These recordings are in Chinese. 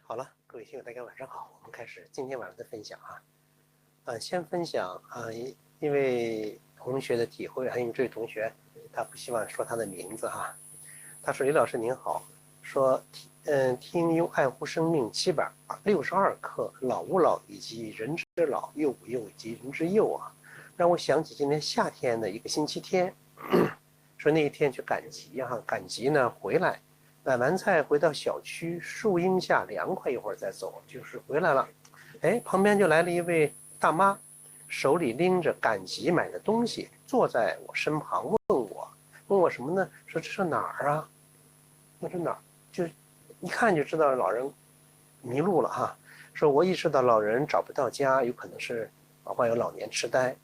好了，各位听友，大家晚上好，我们开始今天晚上的分享啊。先分享因为同学的体会，因为这位同学他不希望说他的名字哈。他说：“李老师您好，说听用爱护生命762课老吾老以及人之老，幼吾幼以及人之幼啊，让我想起今年夏天的一个星期天，说那一天去赶集赶集呢回来。”买完菜回到小区，树荫下凉快一会儿再走，就是回来了。旁边就来了一位大妈，手里拎着赶集买的东西，坐在我身旁，问我什么呢？说这是哪儿啊？我说哪儿？就一看就知道老人迷路了哈。说我意识到老人找不到家，有可能是患有老年痴呆，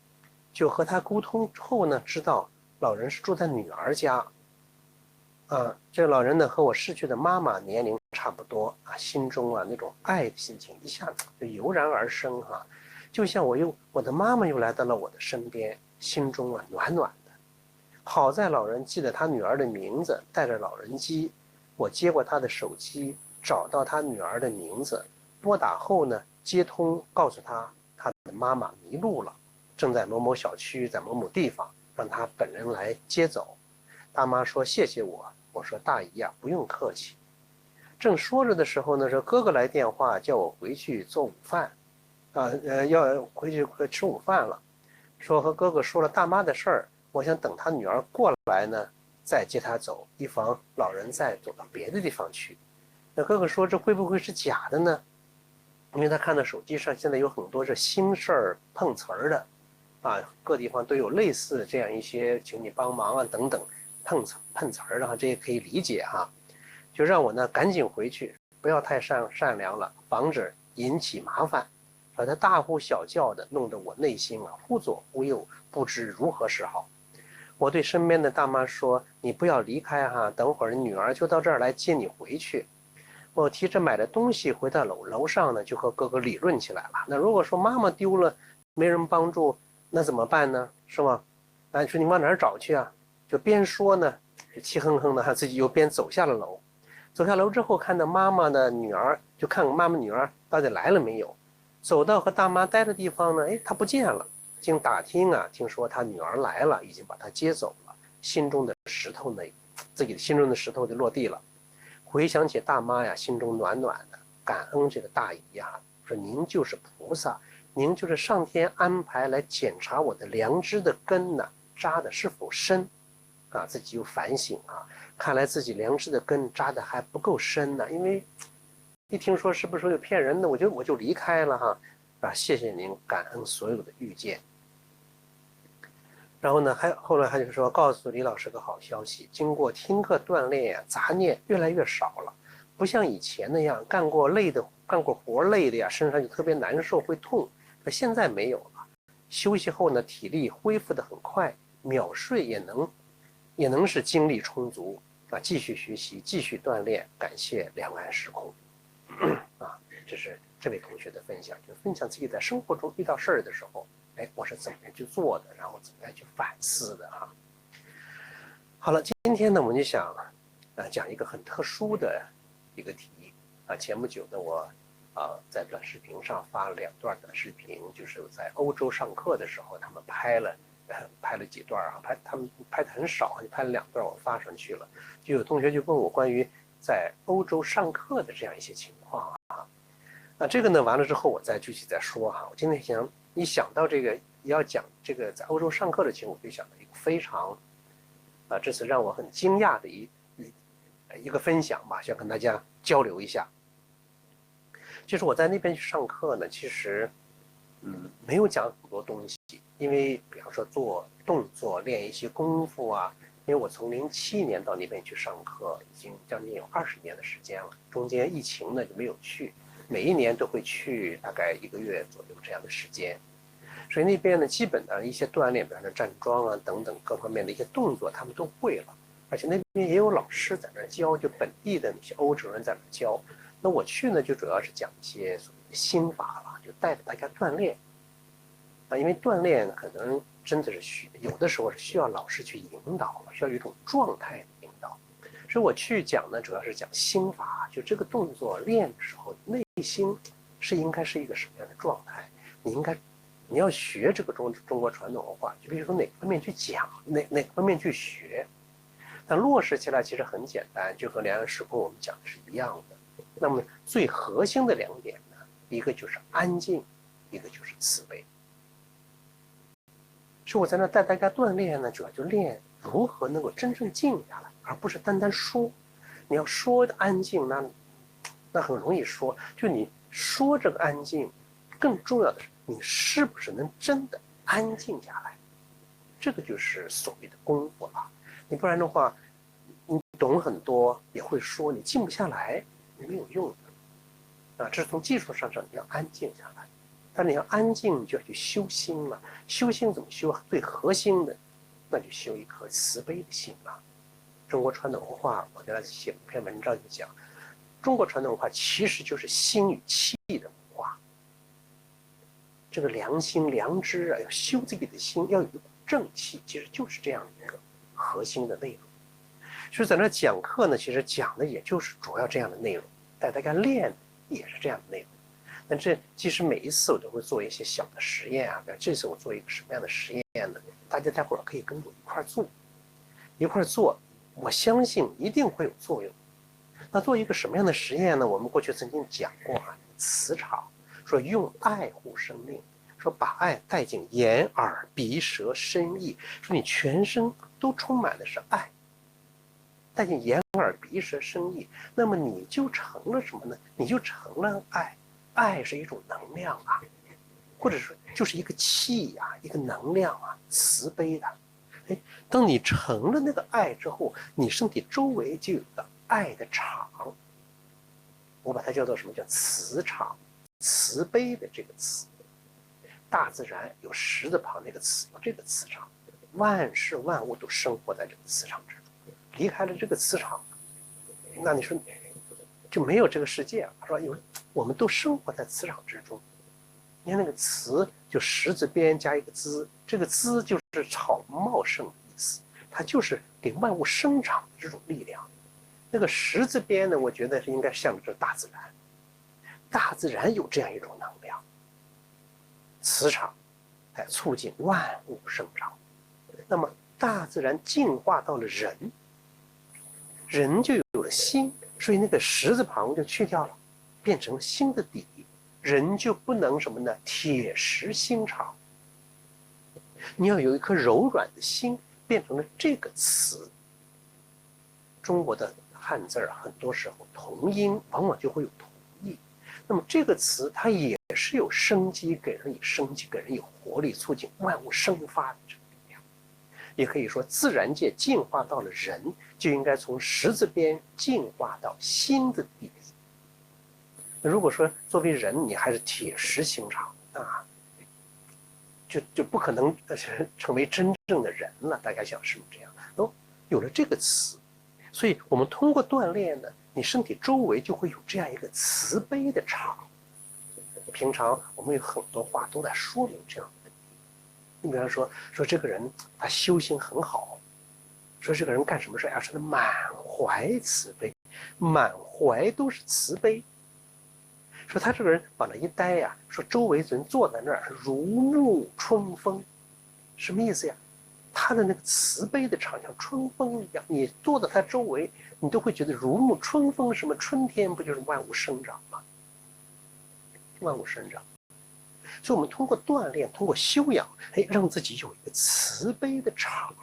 就和他沟通后呢，知道老人是住在女儿家。这个老人呢和我逝去的妈妈年龄差不多啊，心中那种爱的心情一下子就油然而生哈，就像我的妈妈又来到了我的身边，心中暖暖的。好在老人记得他女儿的名字，带着老人机，我接过他的手机，找到他女儿的名字，拨打后呢接通，告诉他的妈妈迷路了，正在某某小区，在某某地方，让他本人来接走。大妈说谢谢我。我说大姨不用客气。正说着的时候呢，说哥哥来电话叫我回去做午饭，要回去吃午饭了，说和哥哥说了大妈的事儿，我想等他女儿过来呢，再接他走，以防老人再走到别的地方去。那哥哥说这会不会是假的呢？因为他看到手机上现在有很多这心事儿碰瓷儿的，各地方都有类似这样一些请你帮忙等等。碰瓷儿的这也可以理解哈，就让我呢赶紧回去，不要太善良了，防止引起麻烦。他大呼小叫的，弄得我内心忽左忽右，不知如何是好。我对身边的大妈说：“你不要离开等会儿女儿就到这儿来接你回去。”我提着买的东西回到楼上呢，就和哥哥理论起来了。那如果说妈妈丢了，没人帮助，那怎么办呢？是吗？说你往哪儿找去啊？就边说呢，气哼哼的，自己又边走下了楼。走下楼之后，看到妈妈的女儿，就看妈妈女儿到底来了没有。走到和大妈待的地方呢，她不见了。经打听听说她女儿来了，已经把她接走了。心中的石头呢，自己的心中的石头就落地了。回想起大妈心中暖暖的，感恩这个大姨说您就是菩萨，您就是上天安排来检查我的良知的根扎的是否深。自己又反省看来自己良知的根扎的还不够深呢，因为一听说是不是有骗人的，我就离开了谢谢您，感恩所有的遇见。然后呢，后来他就说告诉李老师个好消息，经过听课锻炼杂念越来越少了，不像以前那样干过活累的身上就特别难受会痛，可现在没有了。休息后呢，体力恢复得很快，秒睡也能是精力充足继续学习，继续锻炼，感谢两岸时空这是这位同学的分享，就分享自己在生活中遇到事儿的时候，我是怎么样去做的，然后怎么样去反思的好了，今天呢，我们就想讲一个很特殊的一个题前不久呢，我在短视频上发了2段短视频，就是在欧洲上课的时候，他们拍了几段他们拍的很少，就拍了2段，我发上去了。就有同学就问我关于在欧洲上课的这样一些情况这个呢完了之后我再具体再说我今天一想到这个要讲这个在欧洲上课的情况，我就想到一个非常这次让我很惊讶的一个分享吧，想跟大家交流一下。就是我在那边去上课呢，其实没有讲很多东西，因为比方说做动作练一些功夫因为我从07年到那边去上课，已经将近有20年的时间了，中间疫情呢就没有去，每一年都会去大概1个月左右这样的时间，所以那边呢基本的一些锻炼，比方说站桩等等各方面的一些动作他们都会了，而且那边也有老师在那教，就本地的那些欧洲人在那教。那我去呢就主要是讲一些所谓的心法了，就带着大家锻炼因为锻炼可能真的是有的时候是需要老师去引导，需要有一种状态的引导。所以我去讲呢，主要是讲心法，就这个动作练的时候，内心应该是一个什么样的状态？你要学这个中国传统文化，就比如说哪个方面去讲，哪个方面去学。但落实起来其实很简单，就和良药时空我们讲的是一样的。那么最核心的2点呢，一个就是安静，一个就是慈悲。所以我在那带大家锻炼呢，主要就练如何能够真正静下来，而不是单单说。你要说的安静，那很容易说。就你说这个安静，更重要的是你是不是能真的安静下来，这个就是所谓的功夫了。你不然的话，你懂很多也会说，你静不下来，没有用的。这是从技术上你要安静下来。但是你要安静，你就要去修心了。修心怎么修？最核心的，那就修一颗慈悲的心了。中国传统文化，我给他写了一篇文章就讲，中国传统文化其实就是心与气的文化。这个良心、良知啊，要修自己的心，要有一股正气，其实就是这样一个核心的内容。所以在那讲课呢，其实讲的也就是主要这样的内容，带大家练也是这样的内容。但其实每一次我都会做一些小的实验啊，这次我做一个什么样的实验呢？大家待会儿可以跟我一块做，我相信一定会有作用。那做一个什么样的实验呢？我们过去曾经讲过啊，磁场，说用爱护生命，说把爱带进眼耳鼻舌身意，说你全身都充满的是爱，带进眼耳鼻舌身意，那么你就成了什么呢？你就成了爱。爱是一种能量啊，或者说就是一个气啊，一个能量啊，慈悲的。当你成了那个爱之后，你身体周围就有个爱的场，我把它叫做什么？叫磁场，慈悲的这个词。大自然有十字旁那个磁，有这个磁场，万事万物都生活在这个磁场之中。离开了这个磁场，那你说就没有这个世界了。他说我们都生活在磁场之中。你看那个慈，就十字边加一个滋，这个滋就是草茂盛的意思，它就是给万物生长的这种力量。那个十字边呢，我觉得是应该象征大自然，大自然有这样一种能量，磁场，促进万物生长。那么大自然进化到了人，人就有了心，所以那个十字旁就去掉了，变成心的底。人就不能什么呢？铁石心肠。你要有一颗柔软的心，变成了这个词。中国的汉字很多时候同音往往就会有同义。那么这个词它也是有生机，给人以生机，给人以活力，促进万物生发的这个力量。也可以说，自然界进化到了人，就应该从十字边进化到心的底。如果说作为人你还是铁石心肠啊，就不可能成为真正的人了。大家想是不是这样？有了这个词，所以我们通过锻炼呢，你身体周围就会有这样一个慈悲的场。平常我们有很多话都在说明这样的。你比方说这个人他修行很好，说这个人干什么事说他满怀慈悲，满怀都是慈悲。说他这个人往那一待呀，说周围人坐在那儿如沐春风，什么意思呀？他的那个慈悲的场像春风一样，你坐在他周围，你都会觉得如沐春风。什么春天不就是万物生长吗？万物生长。所以我们通过锻炼，通过修养，让自己有一个慈悲的场，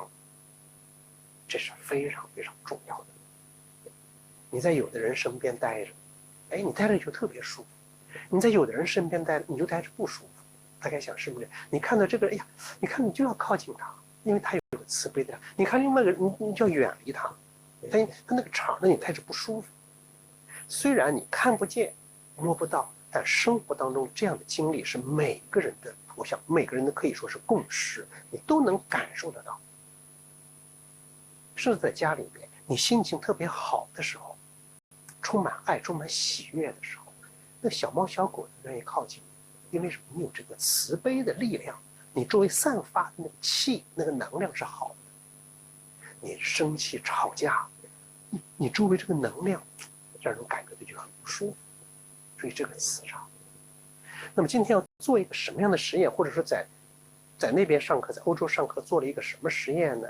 这是非常非常重要的。你在有的人身边待着，你待着就特别舒服。你在有的人身边待着，你就待着不舒服。大概想是不是？你看到这个人，你看你就要靠近他，因为他有个慈悲的。你看另外一个人，你就要远离他，他那个场让你待着不舒服。虽然你看不见、摸不到，但生活当中这样的经历是每个人的，我想每个人都可以说是共识，你都能感受得到。甚至在家里面，你心情特别好的时候，充满爱、充满喜悦的时候，那小猫小狗愿意靠近你，因为什么？你有这个慈悲的力量，你周围散发的那个气、那个能量是好的。你生气吵架，你周围这个能量让人感觉就很不舒服，所以这个磁场。那么今天要做一个什么样的实验，或者说在那边上课，在欧洲上课做了一个什么实验呢？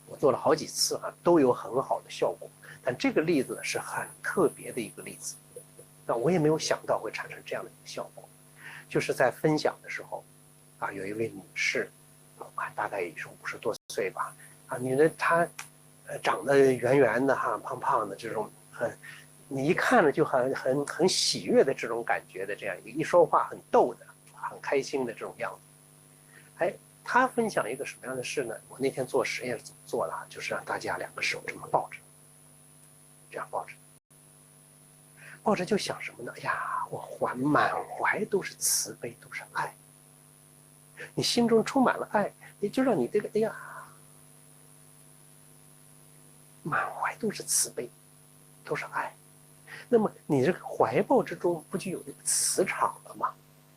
我做了好几次啊，都有很好的效果。但这个例子是很特别的一个例子，那我也没有想到会产生这样的一个效果。就是在分享的时候，啊，有一位女士，大概也是50多岁吧，啊，女的她，长得圆圆的哈，胖胖的这种，你一看着就很喜悦的这种感觉的这样一说话很逗的，很开心的这种样子。哎，她分享一个什么样的事呢？我那天做实验是怎么做的？就是让大家2个手这么抱着，这样抱着。抱着就想什么呢？哎呀，我满怀都是慈悲，都是爱。你心中充满了爱，也就让你这个哎呀，满怀都是慈悲，都是爱。那么你这个怀抱之中不就有这个磁场了吗？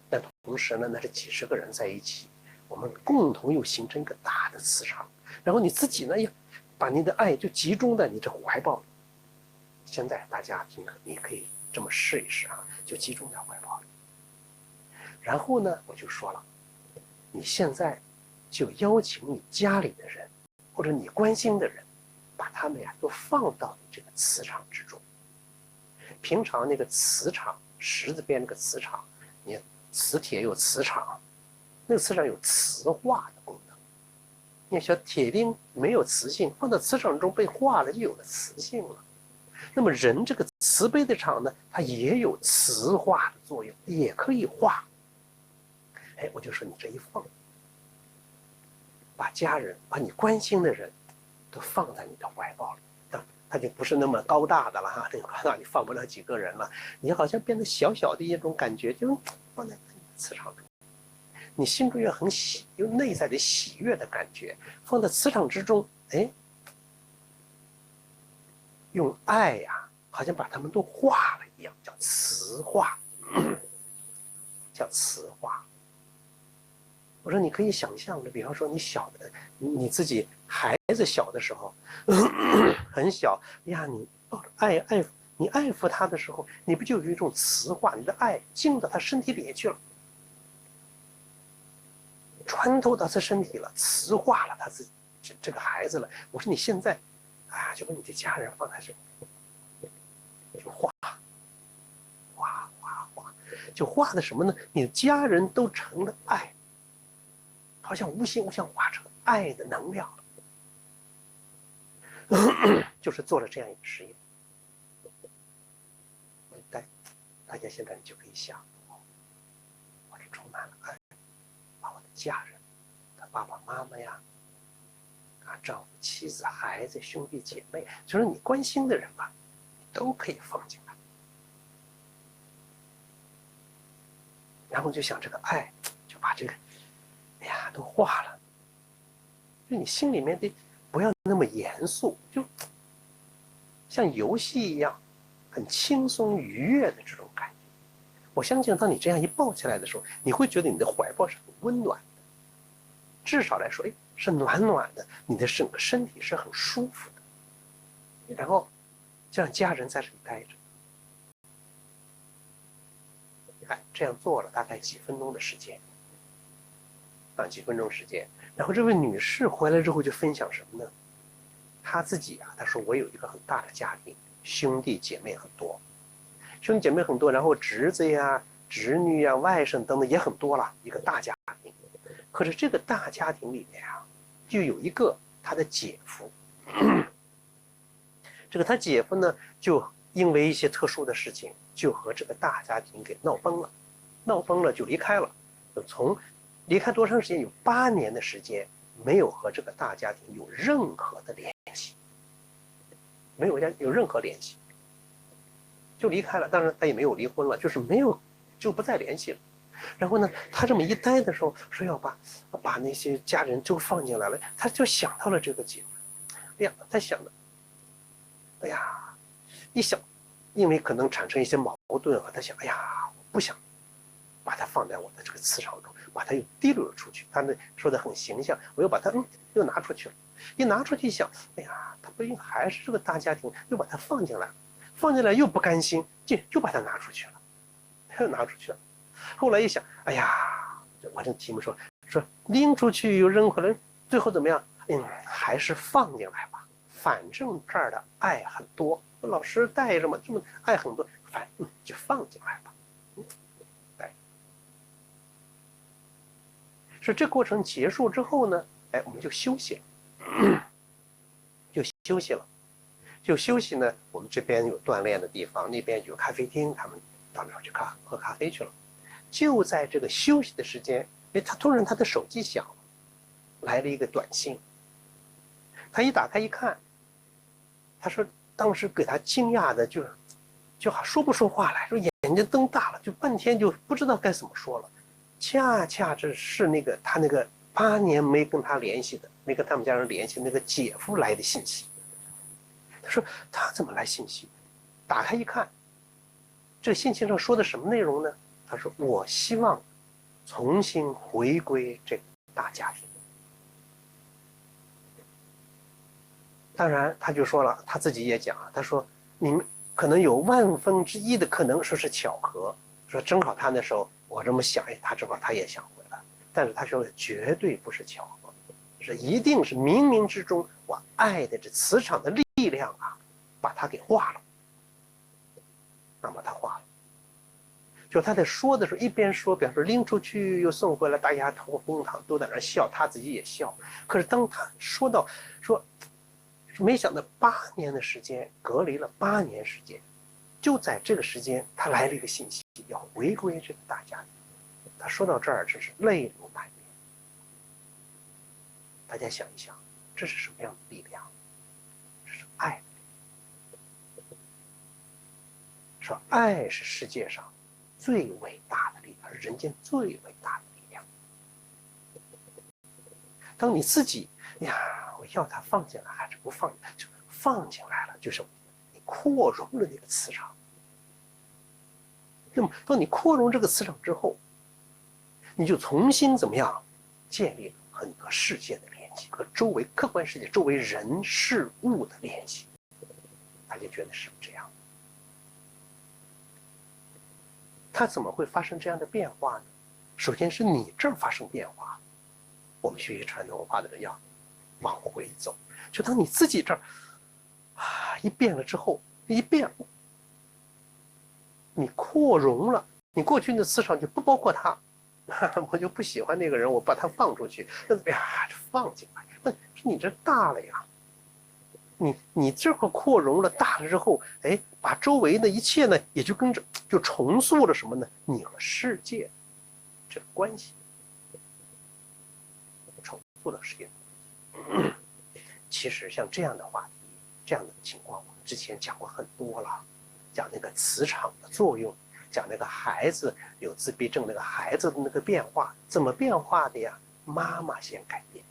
但同时呢，那是几十个人在一起，我们共同又形成一个大的磁场。然后你自己呢，也把你的爱就集中在你这怀抱里。现在大家听，你可以这么试一试啊，就集中在怀抱里。然后呢，我就说了，你现在就邀请你家里的人，或者你关心的人，把他们呀都放到你这个磁场之中。平常那个磁场，十字边那个磁场，你磁铁有磁场，那个磁场有磁化的功能。你小铁钉没有磁性，放到磁场中被化了，就有了磁性了。那么人这个慈悲的场呢，它也有磁化的作用，也可以化。哎，我就说你这一放，把家人，把你关心的人，都放在你的怀抱里，他就不是那么高大的了哈，这个高大你放不了几个人了，你好像变得小小的一种感觉，就放在你的磁场中，你心中有内在的喜悦的感觉，放在磁场之中，哎，用爱呀，好像把他们都化了一样，叫磁化，叫磁化。我说你可以想象的，比方说你自己孩子小的时候，很小呀，你你爱抚他的时候，你不就有一种磁化，你的爱进到他身体里去了，穿透到他身体了，磁化了他自己这个孩子了。我说你现在啊，就把你的家人放在这里，就化，就化的什么呢？你的家人都成了爱。好像无形无相化成爱的能量了，就是做了这样一个实验。大家现在就可以想，我是充满了爱，把我的家人，他爸爸妈妈呀，丈夫、妻子、孩子、兄弟姐妹，就是你关心的人吧，都可以放进来。然后就想这个爱，就把这个，哎呀，都化了。就你心里面得不要那么严肃，就像游戏一样，很轻松愉悦的这种感觉。我相信，当你这样一抱起来的时候，你会觉得你的怀抱是很温暖的，至少来说，哎，是暖暖的，你的整个身体是很舒服的。然后，就让家人在这里待着，哎，这样做了大概几分钟的时间，几分钟时间。然后这位女士回来之后就分享什么呢？她自己啊，她说我有一个很大的家庭，兄弟姐妹很多。兄弟姐妹很多，然后侄子呀、侄女呀、外甥等等也很多了，一个大家庭。可是这个大家庭里面啊，就有一个他的姐夫。这个他姐夫呢，就因为一些特殊的事情，就和这个大家庭给闹崩了，闹崩了就离开了。从离开多长时间？有8年的时间，没有和这个大家庭有任何的联系，没有任何联系。就离开了，当然他也没有离婚了，就是没有，就不再联系了。然后呢，他这么一待的时候，说要把那些家人都放进来了，他就想到了这个姐夫。哎呀，他想的，哎呀，一想，因为可能产生一些矛盾啊，他想，哎呀，我不想把它放在我的这个磁场中，把它又提溜了出去。他们说的很形象，我又把它又拿出去了。一拿出去想，哎呀，他不应还是这个大家庭，又把它放进来，放进来又不甘心，就把它拿出去了，又拿出去了。后来一想，哎呀，我这题目说拎出去又扔回来，最后怎么样？还是放进来吧，反正这儿的爱很多，老师带着嘛，这么爱很多，就放进来吧。是这过程结束之后呢，我们就休息了，就休息了。就休息呢，我们这边有锻炼的地方，那边有咖啡厅，他们到那儿去喝咖啡去了。就在这个休息的时间，他突然他的手机响了，来了一个短信。他一打开一看，他说当时给他惊讶的就好说不出话来，说眼睛瞪大了，就半天就不知道该怎么说了。恰恰这是他那个8年没跟他联系的，没跟他们家人联系那个姐夫来的信息。他说他怎么来信息？打开一看，这个信息上说的什么内容呢？他说我希望重新回归这个大家庭。当然他就说了，他自己也讲，他说你们可能有1/1000的可能说是巧合，说正好他那时候我这么想，他正好他也想回来，但是他说绝对不是巧合，是一定是冥冥之中我爱的这磁场的力量啊，把它给化了，那么他化了。就他在说的时候，一边说，比方说拎出去又送回来，大家哄堂都在那笑，他自己也笑。可是当他说到说，没想到8年的时间，隔离了8年时间，就在这个时间，他来了一个信息，要回归这个大家庭。他说到这儿，真是泪流满面。大家想一想，这是什么样的力量？这是爱。说爱是世界上最伟大的力量，是人间最伟大的力量。当你自己我要它放进来还是不放进来，就放进来了，就是你扩容了那个磁场。那么当你扩容这个磁场之后，你就重新怎么样建立了很多世界的联系，和周围客观世界、周围人事物的联系。大家觉得是不是这样？它怎么会发生这样的变化呢？首先是你这儿发生变化，我们学习传统文化的人要往回走。就当你自己这儿一变了之后，一变，你扩容了，你过去的磁场就不包括他，我就不喜欢那个人，我把他放出去，放进来，那你这大了呀。你这个扩容了大了之后，把周围的一切呢，也就跟着就重塑了什么呢？你和世界这个关系，重塑了世界。其实像这样的话题，这样的情况，我们之前讲过很多了，讲那个磁场的作用，讲那个孩子有自闭症那个孩子的那个变化，怎么变化的呀？妈妈先改变。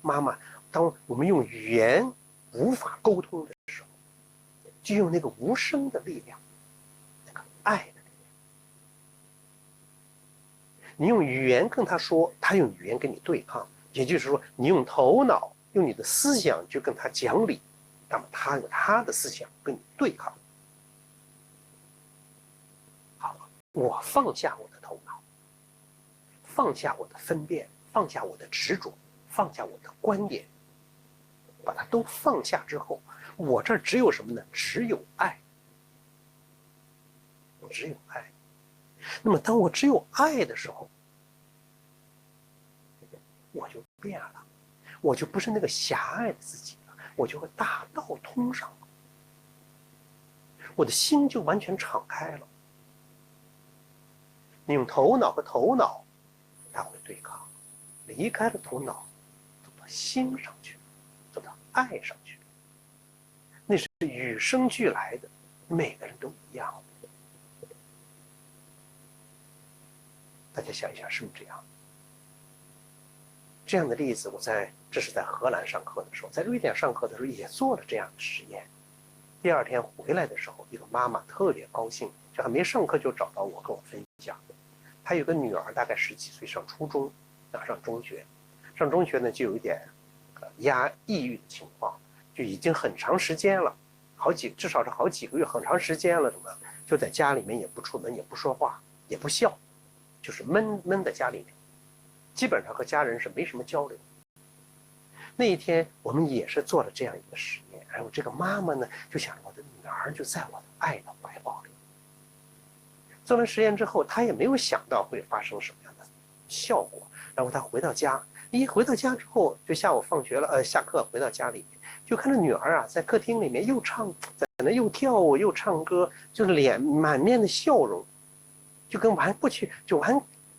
妈妈，当我们用语言无法沟通的时候，就用那个无声的力量，那个爱的力量。你用语言跟他说，他用语言跟你对抗，也就是说，你用头脑，用你的思想去跟他讲理，那么他用他的思想跟你对抗。好了，我放下我的头脑，放下我的分辨，放下我的执着，放下我的观点，把它都放下之后，我这儿只有什么呢？只有爱。我只有爱。那么当我只有爱的时候，我就变了，我就不是那个狭隘的自己了，我就会大道通上了，我的心就完全敞开了。你用头脑和头脑，它会对抗，离开了头脑，走到心上去，走到爱上去，那是与生俱来的，每个人都一样。大家想一想，是不是这样？这样的例子，这是在荷兰上课的时候，在瑞典上课的时候也做了这样的实验。第2天回来的时候，一个妈妈特别高兴，就还没上课就找到我跟我分享。他有个女儿，大概十几岁，上初中，上中学，上中学呢就有一点抑郁的情况，就已经很长时间了，至少是好几个月，很长时间了，什么就在家里面也不出门，也不说话，也不笑，就是闷在家里面，基本上和家人是没什么交流。那一天我们也是做了这样一个实验，然后这个妈妈呢就想我的女儿就在我的爱的怀抱里。做完实验之后，她也没有想到会发生什么样的效果。然后她回到家，回到家之后，就下午放学了，下课回到家里面，就看到女儿啊在客厅里面在那又跳舞又唱歌，就是满面的笑容，就跟过去就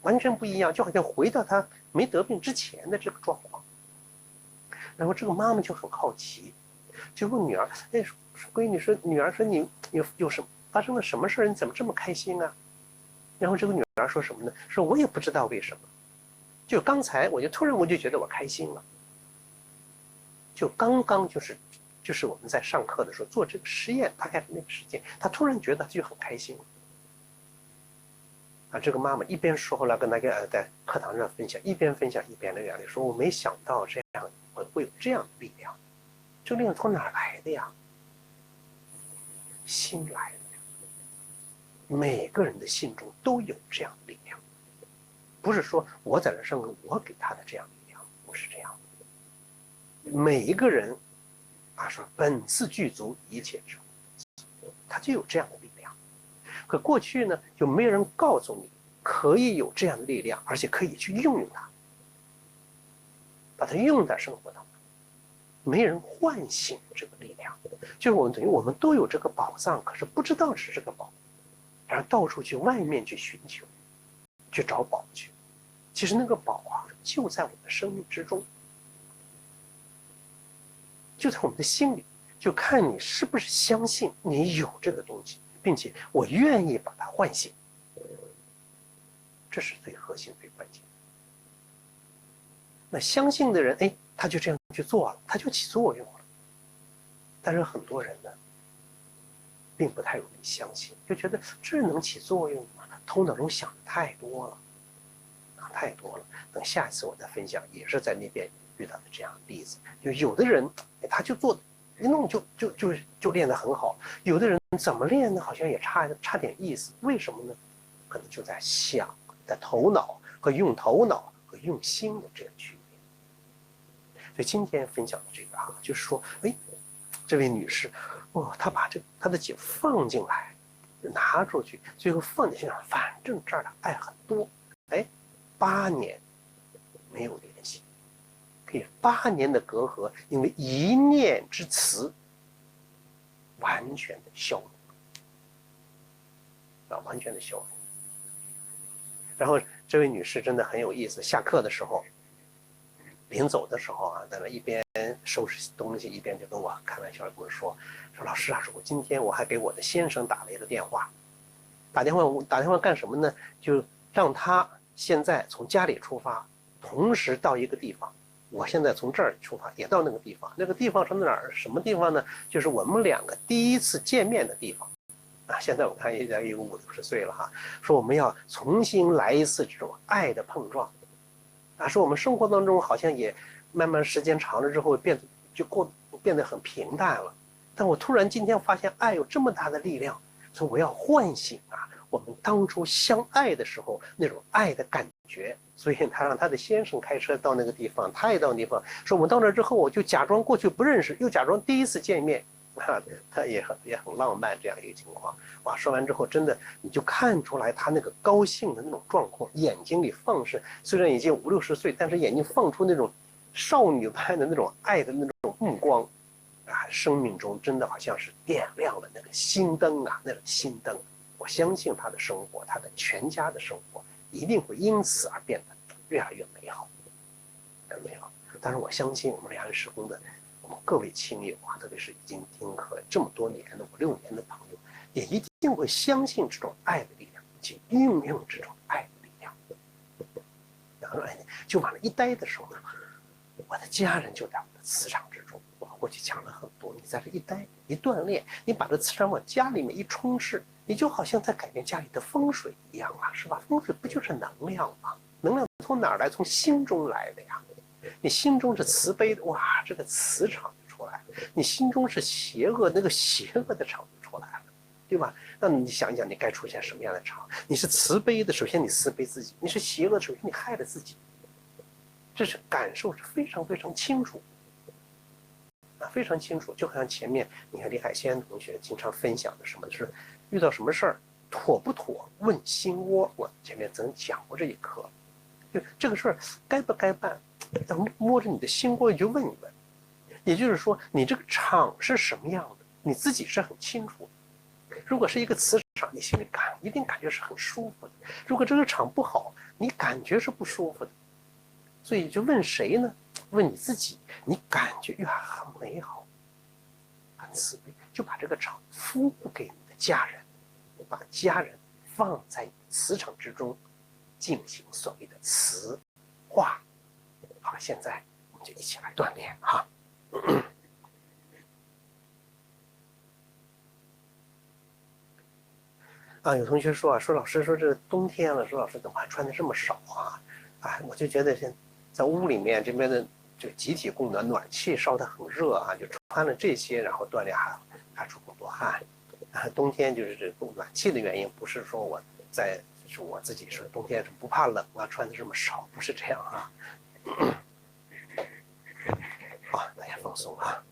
完全不一样，就好像回到她没得病之前的这个状况。然后这个妈妈就很好奇，就问女儿：“哎，闺女说，女儿说你有什么发生了什么事？你怎么这么开心啊？”然后这个女儿说什么呢？说我也不知道为什么，就刚才突然觉得我开心了。就刚刚就是我们在上课的时候做这个实验，大概是那个时间，她突然觉得就很开心了。这个妈妈一边说，后来跟大家在课堂上分享，一边分享一边的原理，说我没想到这样会有这样的力量，这力量从哪来的呀？心来的。每个人的心中都有这样的力量，不是说我在这上课我给他的这样的力量，不是这样的。每一个人说本自具足，一切之后，他就有这样的力量。可过去呢，就没有人告诉你可以有这样的力量，而且可以去运用它，把它用在生活当中。没人唤醒这个力量，就是等于我们都有这个宝藏，可是不知道是这个宝，然后到处去外面去寻求，去找宝去。其实那个宝就在我们的生命之中，就在我们的心里，就看你是不是相信你有这个东西，并且我愿意把它唤醒。这是最核心、最关键的。那相信的人，他就这样去做了，他就起作用了。但是很多人呢，并不太容易相信，就觉得这能起作用吗？头脑中想的太多了，太多了。等下一次我再分享，也是在那边遇到的这样的例子。就有的人，他就做，一弄就练得很好；有的人怎么练呢？好像也差点意思。为什么呢？可能就在想的头脑和用头脑和用心的这个区别。所以今天分享的这个就是说，这位女士，她把她的姐放进来，拿出去，最后放在心上，反正这儿的爱很多，8年没有联系，可以8年的隔阂，因为一念之词，完全的消融，完全的消融。然后这位女士真的很有意思，下课的时候，临走的时候在那一边收拾东西，一边就跟我开玩笑跟我说老师说我今天我还给我的先生打了一个电话，打电话干什么呢？就让他现在从家里出发，同时到一个地方。我现在从这儿出发，也到那个地方。那个地方是哪儿？什么地方呢？就是我们两个第一次见面的地方。现在我看也有50-60岁了说我们要重新来一次这种爱的碰撞。说我们生活当中好像也慢慢时间长了之后变得很平淡了。但我突然今天发现爱有这么大的力量，所以我要唤醒我们当初相爱的时候那种爱的感觉。所以他让他的先生开车到那个地方，他也到那地方，说我们到那之后我就假装过去不认识，又假装第一次见面他也很浪漫这样一个情况。说完之后真的你就看出来他那个高兴的那种状况，眼睛里放射，虽然已经50-60岁，但是眼睛放出那种少女般的那种爱的那种目光生命中真的好像是点亮了那个心灯那个心灯。我相信他的生活，他的全家的生活一定会因此而变得越来越美好，美好。但是我相信我们两岸时空的我们各位亲友特别是已经听课这么多年的5-6年的朋友，也一定会相信这种爱的力量，去运用这种爱的力量。然后就往那一待的时候呢，我的家人就在我的磁场之中。我过去讲了很多年，在这一待一锻炼，你把这磁场往家里面一充斥，你就好像在改变家里的风水一样啊，是吧？风水不就是能量吗？能量从哪儿来？从心中来的呀。你心中是慈悲的，哇，这个磁场就出来了；你心中是邪恶，那个邪恶的场就出来了，对吧？那你想一想，你该出现什么样的场？你是慈悲的，首先你慈悲自己；你是邪恶的，首先你害了自己。这是感受是非常非常清楚啊，非常清楚。就好像前面你看李海鲜同学经常分享的什么是遇到什么事儿妥不妥，问心窝。我前面曾讲过这一课，就这个事儿该不该办，摸着你的心窝你就问一问。也就是说，你这个场是什么样的，你自己是很清楚的。如果是一个磁场，你心里一定感觉是很舒服的；如果这个场不好，你感觉是不舒服的。所以就问谁呢？问你自己，你感觉呀很美好，很慈悲，就把这个场服务给你的家人，把家人放在磁场之中，进行所谓的磁化。好，现在我们就一起来锻炼哈。啊，有同学说啊，说老师说这冬天了，说老师怎么还穿的这么少啊？啊，我就觉得在屋里面这边的就集体供暖，暖气烧得很热啊，就穿了这些，然后锻炼还出很多汗。啊，冬天就是这供暖气的原因，不是说就是我自己是冬天是不怕冷啊，穿的这么少，不是这样啊。好，大家放松啊。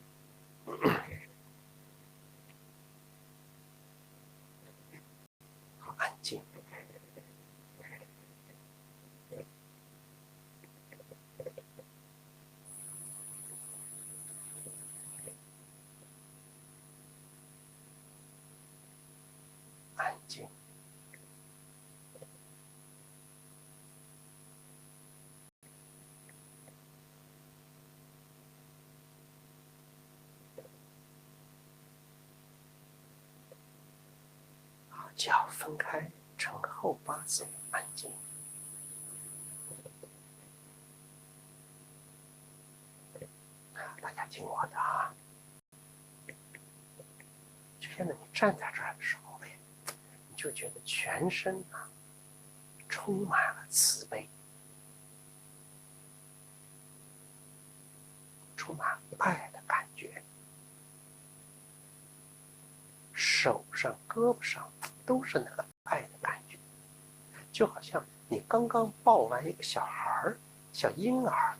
好，安静。安静。好，脚分开，成后八字，安静。大家听我的啊。就现在你站在这儿的时候，你就觉得全身啊充满了慈悲，充满爱的感觉，手上、胳膊上都是那个爱的感觉，就好像你刚刚抱完一个小孩、小婴儿，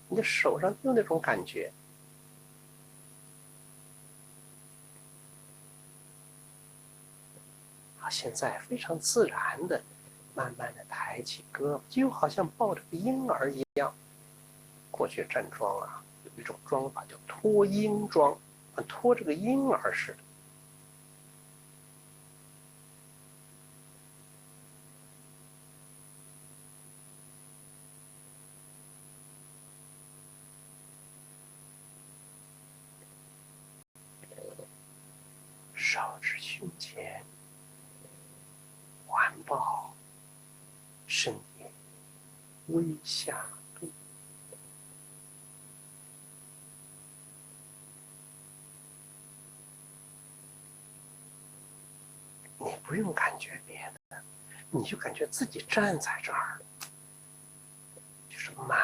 你的手上有那种感觉。好，现在非常自然的，慢慢的抬起胳膊，就好像抱着个婴儿一样。过去站桩啊，有一种桩法叫托婴桩，托这个婴儿似的。手指胸前，环抱，身体微下肚。你不用感觉别的，你就感觉自己站在这儿，就是满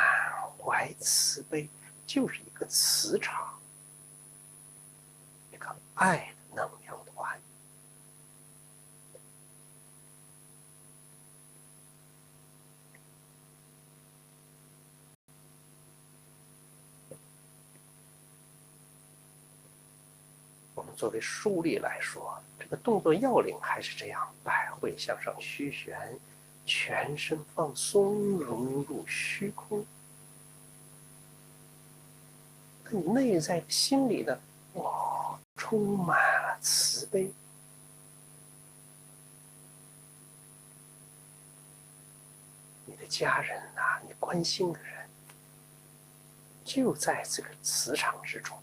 怀慈悲，就是一个磁场，一个爱的能量团。我们作为梳理来说，这个动作要领还是这样：百会向上虚旋，全身放松，融入虚空。你内在心里的哇，充满了慈悲。你的家人啊，你关心的人，就在这个磁场之中。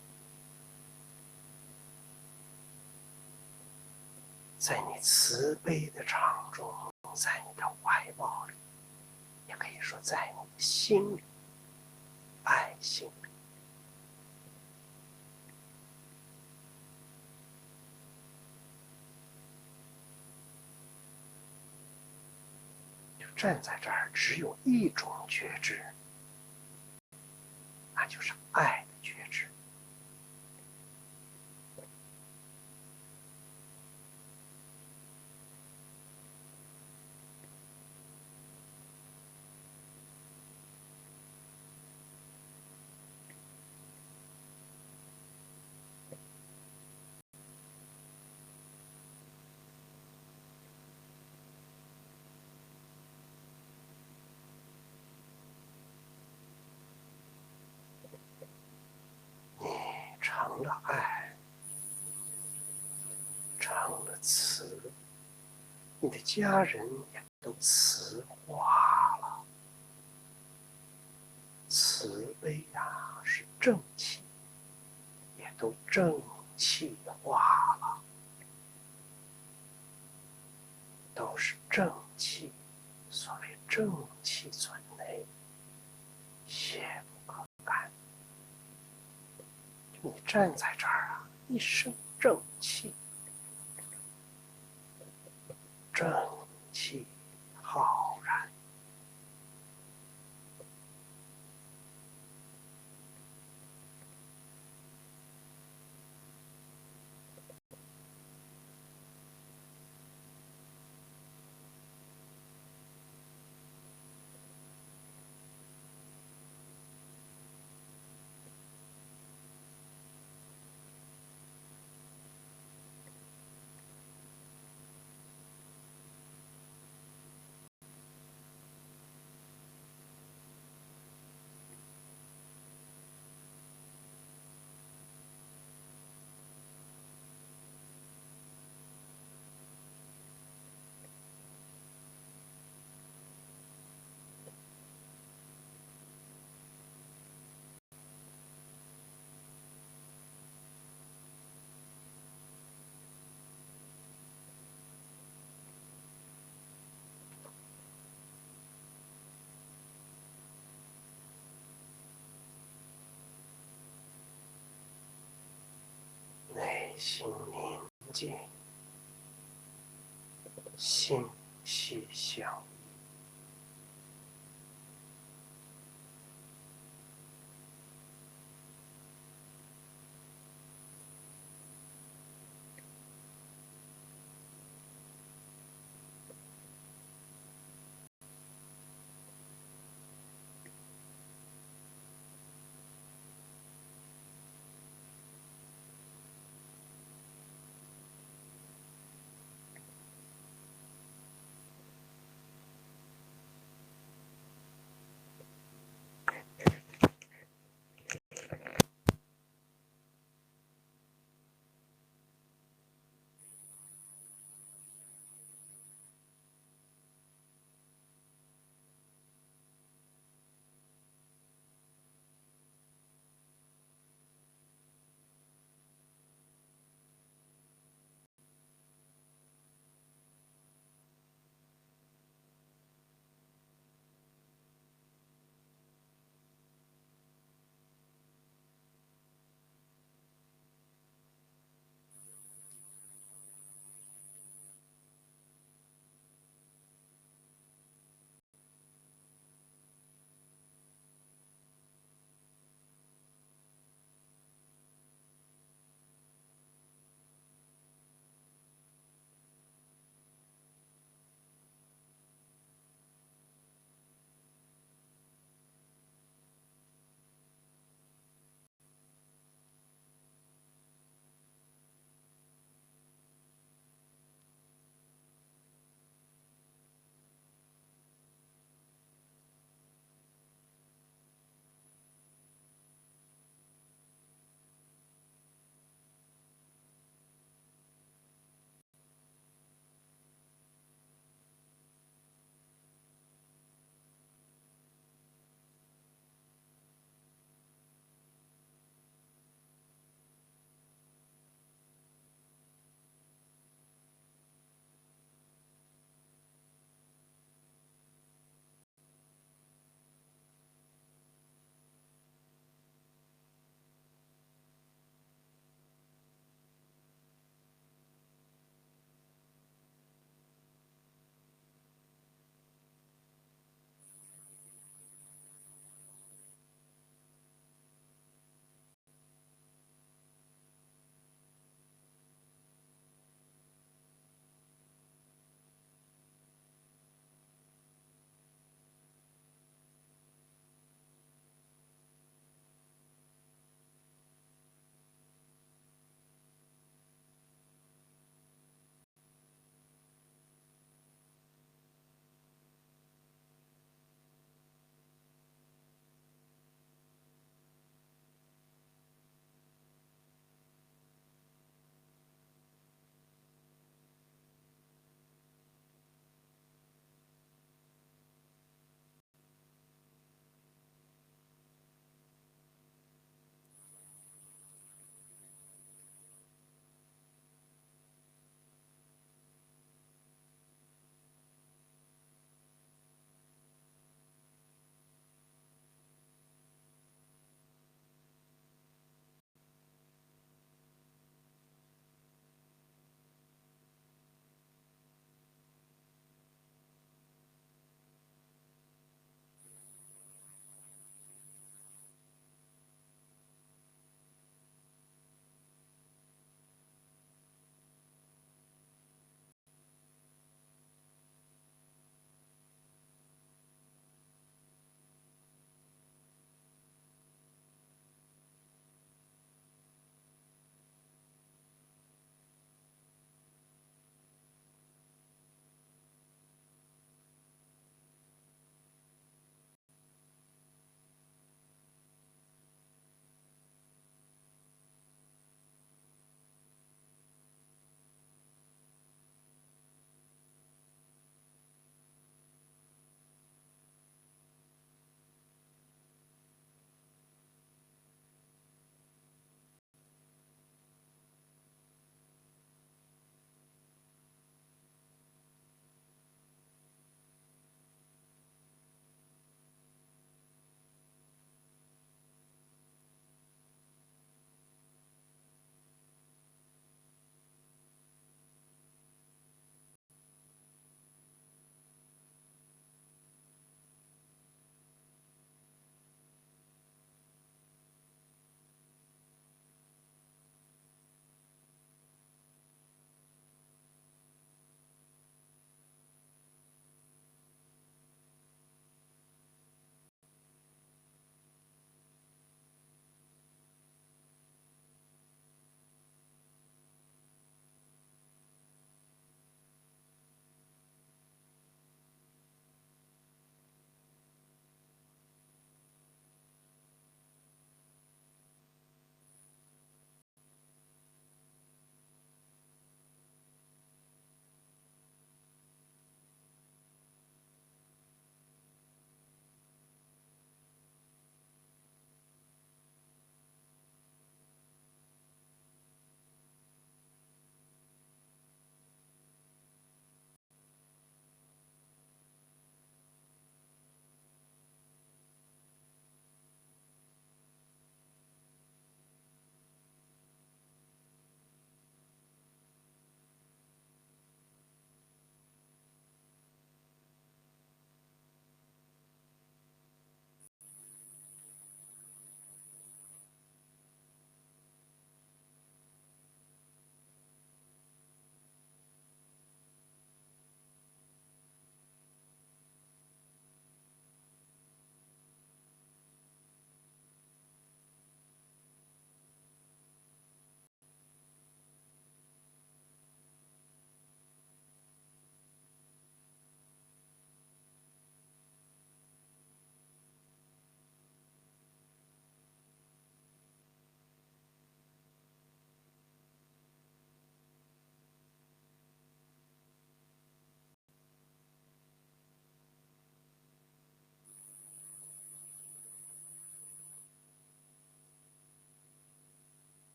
在你慈悲的场中，在你的怀抱里，也可以说在你的心里，爱心里。站在这儿只有一种觉知，那就是爱的觉知。成了爱，成了慈，你的家人也都慈化了。慈悲啊，是正气，也都正气化了，都是正气。所谓正气存内，邪不可干。你站在这儿啊，一身正气，正气浩然。内心宁静，心气相依。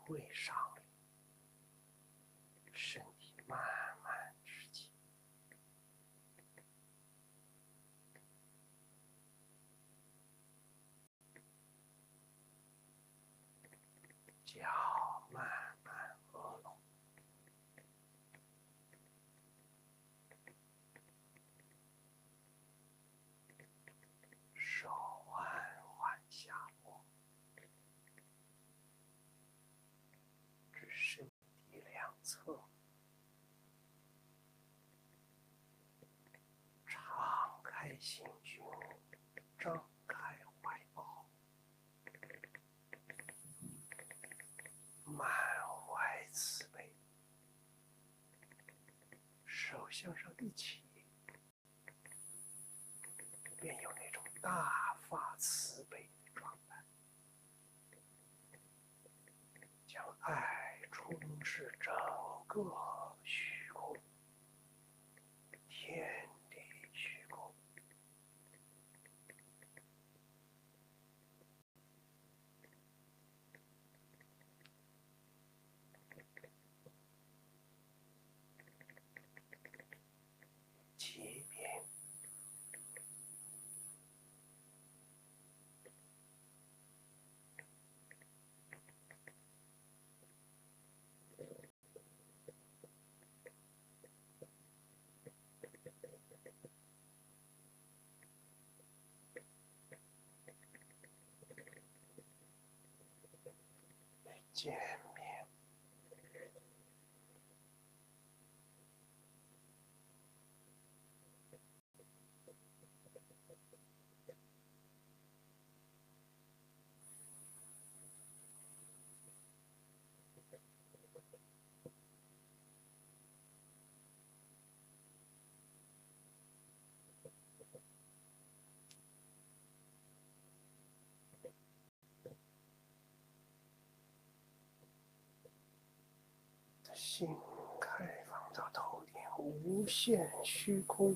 会上来，身体慢慢直起，脚慢慢合拢，手缓缓下落，至身体两侧，敞开心胸，张开怀抱，满怀慈悲，手向上一起，便有那种大发慈悲的状态，将爱充斥整个虚空，天地虚空。即便见面，心开放到头顶，无限虚空，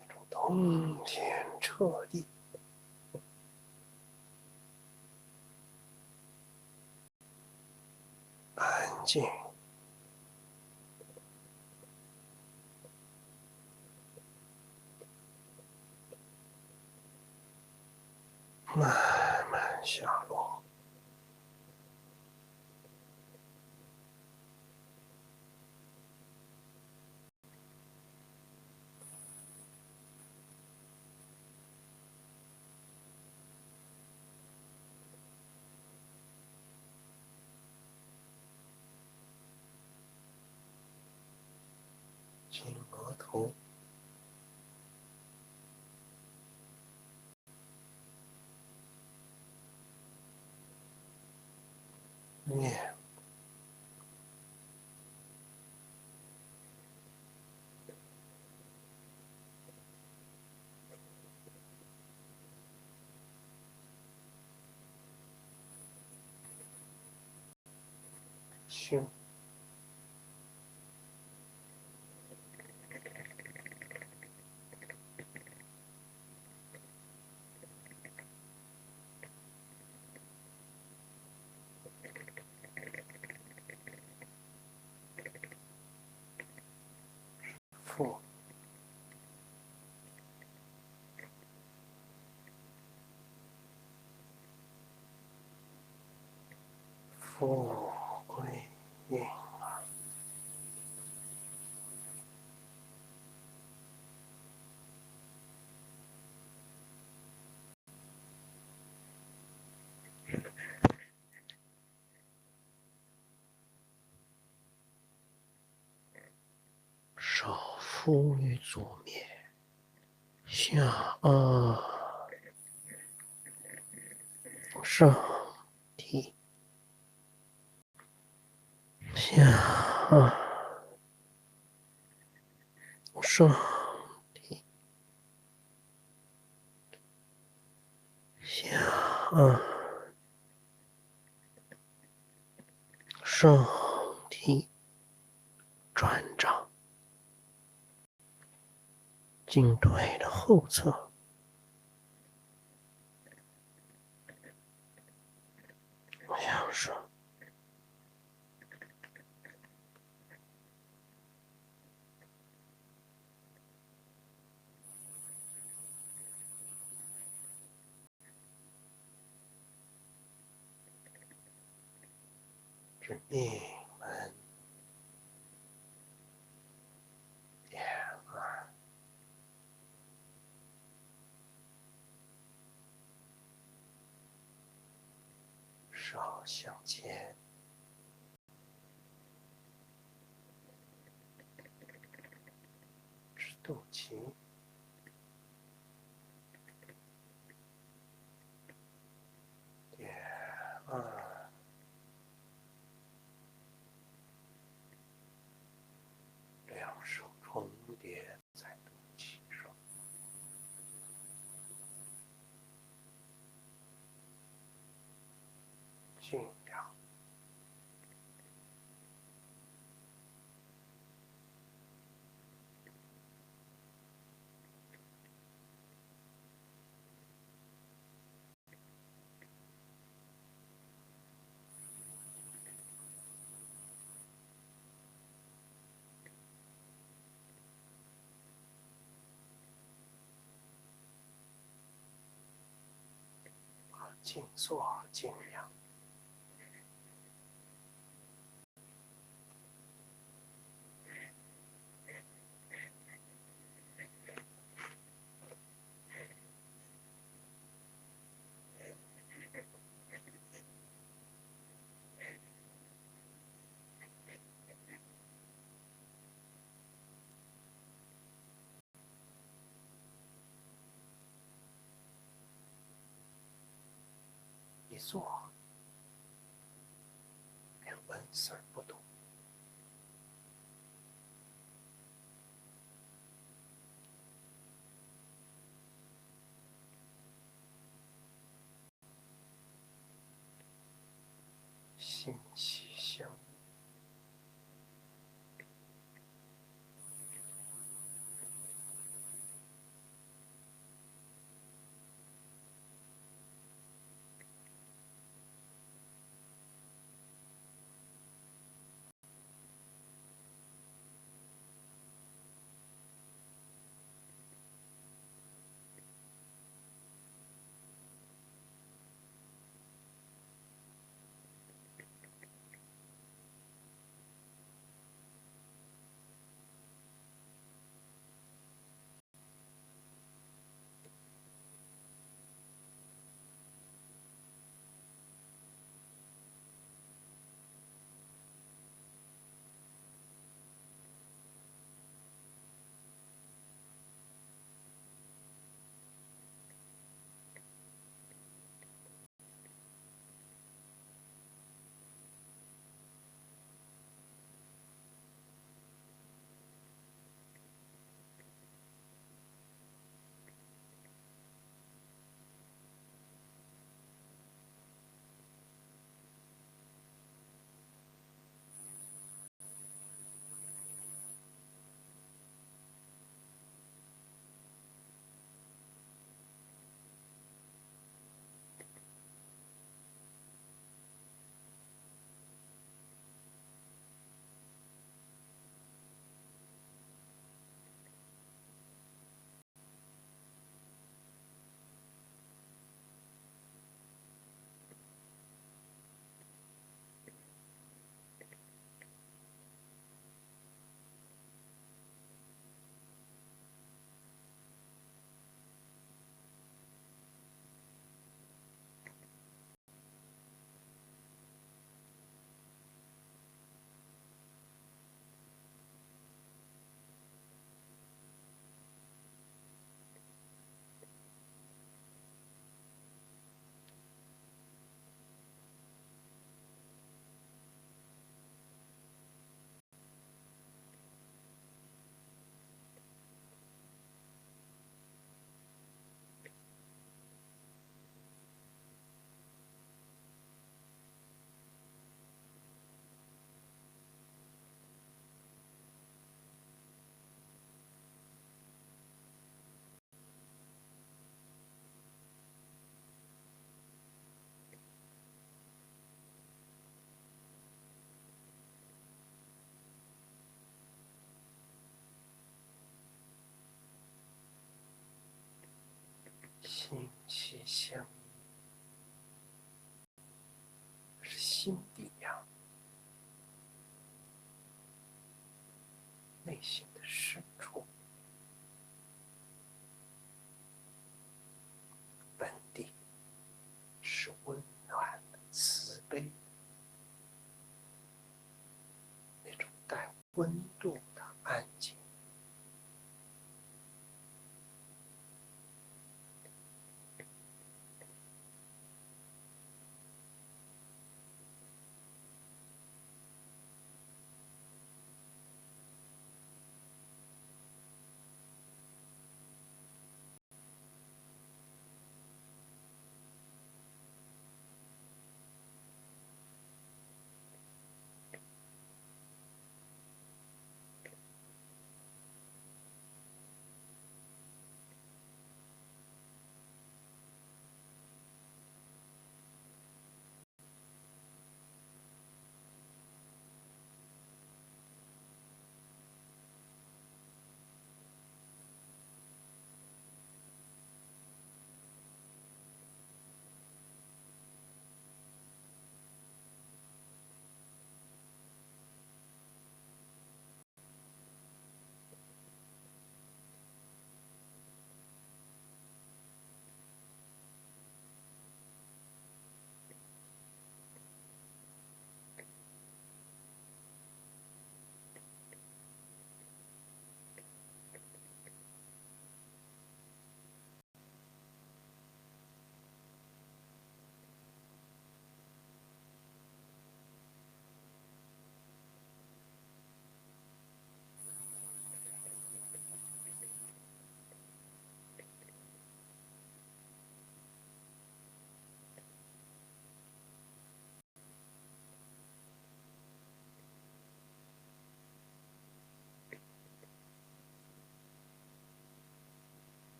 那种通天彻地，安静，慢慢下落。经额头，面，胸，腹，富贵硬朗，手敷于左面，下颚，上体，下颚，上体，下颚，上体，转掌，颈腿的后侧，是你们点儿手向前，是肚脐，点二，两手重叠在肚脐上，尽量静坐，尽量。一坐，连纹丝不动。心息相依，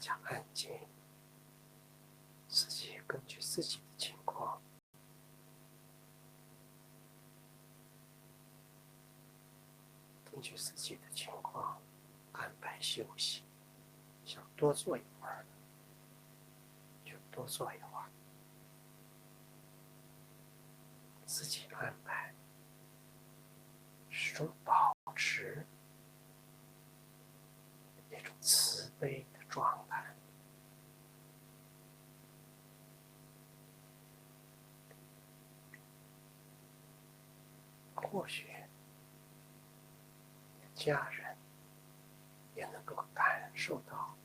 家安静，自己根据自己的情况，安排休息。想多坐一会儿，就多坐一会儿，自己安排，始终保持那种慈悲的状态。或许家人也能够感受到